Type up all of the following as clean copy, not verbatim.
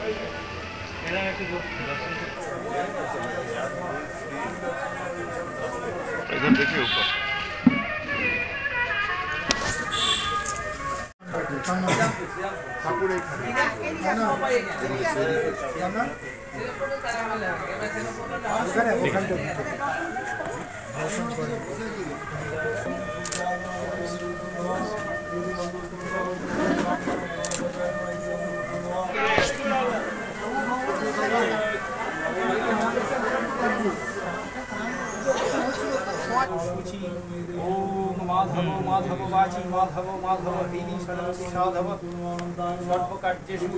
इधर देखिए ऊपर ओम माधव माधव वाची माधव माधव दीनी साधव सर्वकार्येषु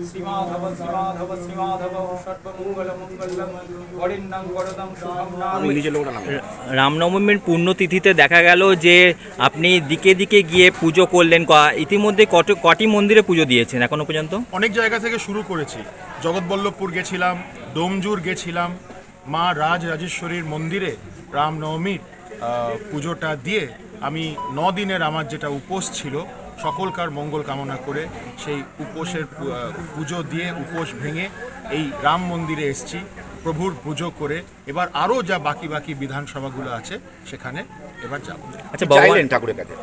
श्रीमाधव श्रीमाधव श्रीमाधव सर्वमंगल मंगलम वरिण्यं वरदं शुभं नाम। রামনবমীর পুণ্যতিথিতে দেখা গেল যে আপনি দিকে দিকে গিয়ে পুজো করলেন। ইতিমধ্যে কটি মন্দিরে পুজো দিয়েছেন এখনো পর্যন্ত? অনেক জায়গা থেকে শুরু করেছি। জগৎবল্লভপুর গেছিলাম, ডোমজুর গেছিলাম, মা রাজরাজেশ্বরীর মন্দিরে রামনবমীর পুজোটা দিয়ে আমি 9 দিনের আমার যেটা উপোস ছিল সকলকার মঙ্গল কামনা করে সেই উপোসের পুজো দিয়ে উপোস ভেঙে এই রাম মন্দিরে এসেছি প্রভুর পুজো করে। এবার আরও যা বাকি বাকি বিধানসভাগুলো আছে সেখানে এবার যাব। আচ্ছা, চাইলেন ঠাকুরের কাছে?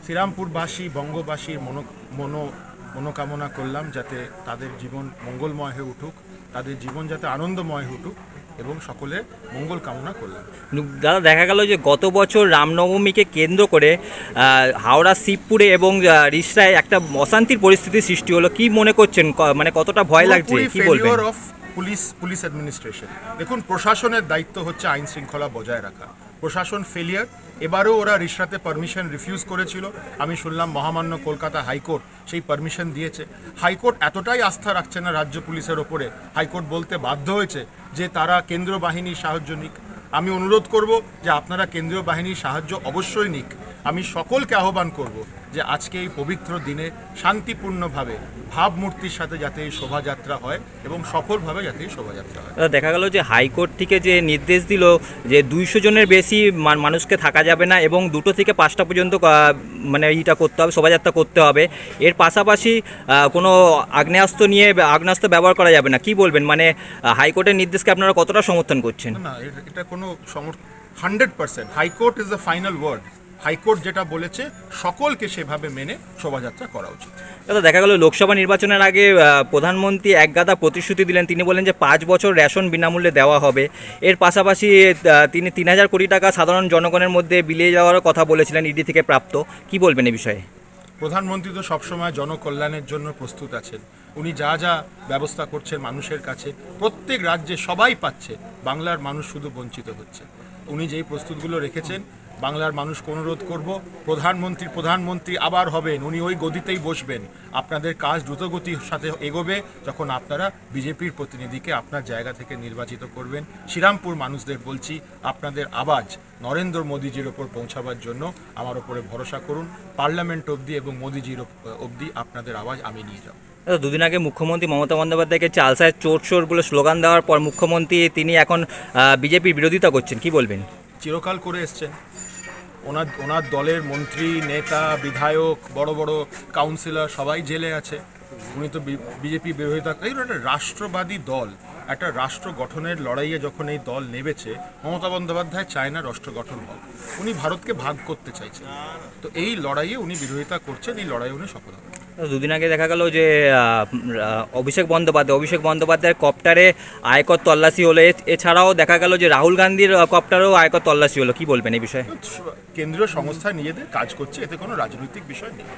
শ্রীরামপুরবাসী বঙ্গবাসীর মনোকামনা করলাম যাতে তাদের জীবন মঙ্গলময় হয়ে উঠুক, তাদের জীবন যাতে আনন্দময় উঠুক এবং সকলের মঙ্গল কামনা করলাম। দাদা, দেখা গেল যে গত বছর রামনবমীকে কেন্দ্র করে হাওড়া শিবপুরে এবং রিষড়ায় একটা অশান্তির পরিস্থিতি সৃষ্টি হলো। কি মনে করছেন, মানে কতটা ভয় লাগছে, কি বলবেন? পুলিশ অ্যাডমিনিস্ট্রেশন, দেখুন প্রশাসনের দায়িত্ব হচ্ছে আইন শৃঙ্খলা বজায় রাখা। প্রশাসন ফেলিয়ার। এবারেও ওরা রিষড়াতে পারমিশন রিফিউজ করেছিল। আমি শুনলাম মহামান্য কলকাতা হাইকোর্ট সেই পারমিশন দিয়েছে। হাইকোর্ট এতটাই আস্থা রাখছে না রাজ্য পুলিশের ওপরে, হাইকোর্ট বলতে বাধ্য হয়েছে যে তারা কেন্দ্রীয় বাহিনীর সাহায্য নিক। আমি অনুরোধ করব যে আপনারা কেন্দ্রীয় বাহিনীর সাহায্য অবশ্যই নিক। আমি সকলকে আহ্বান করব যে আজকে এই পবিত্র দিনে শান্তিপূর্ণভাবে ভাবমূর্তির সাথে যাতে এই শোভাযাত্রা হয় এবং সফলভাবে যাতে এই শোভাযাত্রা হয়। দেখা গেল যে হাইকোর্ট থেকে যে নির্দেশ দিল যে 200 জনের বেশি মানুষকে থাকা যাবে না এবং 2টো থেকে 5টা পর্যন্ত মানে এইটা করতে হবে, শোভাযাত্রা করতে হবে। এর পাশাপাশি কোনো আগ্নেয়াস্ত্র ব্যবহার করা যাবে না। কি বলবেন, মানে হাইকোর্টের নির্দেশকে আপনারা কতটা সমর্থন করছেন? না, এটা কোনো 100%। High court is the final word. High court যেটা বলেছে সকলকে সেভাবে মেনে শোভাযাত্রা করা উচিত। দাদা, দেখা গেল লোকসভা নির্বাচনের আগে প্রধানমন্ত্রী একগাদা প্রতিশ্রুতি দিলেন। তিনি বলেন যে 5 বছর রেশন বিনামূল্যে দেওয়া হবে। এর পাশাপাশি তিনি 3000 কোটি টাকা সাধারণ জনগণের মধ্যে বিলিয়ে যাওয়ারও কথা বলেছিলেন, ইডি থেকে প্রাপ্ত। কি বলবেন এই বিষয়ে? প্রধানমন্ত্রী তো সবসময় জনকল্যাণের জন্য প্রস্তুত আছেন। উনি যা যা ব্যবস্থা করছেন মানুষের কাছে, প্রত্যেক রাজ্যে সবাই পাচ্ছে, বাংলার মানুষ শুধু বঞ্চিত হচ্ছে। উনি যেই প্রস্তুতগুলো রেখেছেন, বাংলার মানুষকে অনুরোধ করব, প্রধানমন্ত্রী আবার হবেন, উনি ওই গদিতেই বসবেন। আপনাদের কাজ দ্রুতগতির সাথে এগোবে যখন আপনারা বিজেপির প্রতিনিধিকে আপনার জায়গা থেকে নির্বাচিত করবেন। শ্রীরামপুর মানুষদের বলছি, আপনাদের আওয়াজ নরেন্দ্র মোদীজির ওপর পৌঁছাবার জন্য আমার ওপরে ভরসা করুন। পার্লামেন্ট অবধি এবং মোদীজির অবধি আপনাদের আওয়াজ আমি নিয়ে যাব। দুদিন আগে মুখ্যমন্ত্রী মমতা বন্দ্যোপাধ্যায়কে চালসায় চোর বলে স্লোগান দেওয়ার পর মুখ্যমন্ত্রী তিনি এখন বিজেপির বিরোধিতা করছেন। কি বলবেন? চিরকাল করে এসছেন। ওনার দলের মন্ত্রী, নেতা, বিধায়ক, বড় বড় কাউন্সিলর সবাই জেলে আছে। উনি তো বিজেপি বিরোধিতা। একটা রাষ্ট্রবাদী দল, একটা রাষ্ট্র গঠনের লড়াইয়ে যখন এই দল নেমেছে, মমতা বন্দ্যোপাধ্যায় চায় না রাষ্ট্র গঠন হোক। উনি ভারতকে ভাগ করতে চাইছেন। তো এই লড়াইয়ে উনি বিরোধিতা করছেন, এই লড়াইয়ে উনি সফল হবেন। দুদিন আগে দেখা গেল যে অভিষেক বন্দ্যোপাধ্যায়ের কপ্টারে আয়কর তল্লাশি হলো। এছাড়াও দেখা গেল যে রাহুল গান্ধীর কপ্টারেও আয়কর তল্লাশি হলো। কি বলবেন এই বিষয়ে? কেন্দ্রীয় সংস্থা নিজেদের কাজ করছে, এতে কোনো রাজনৈতিক বিষয় নেই।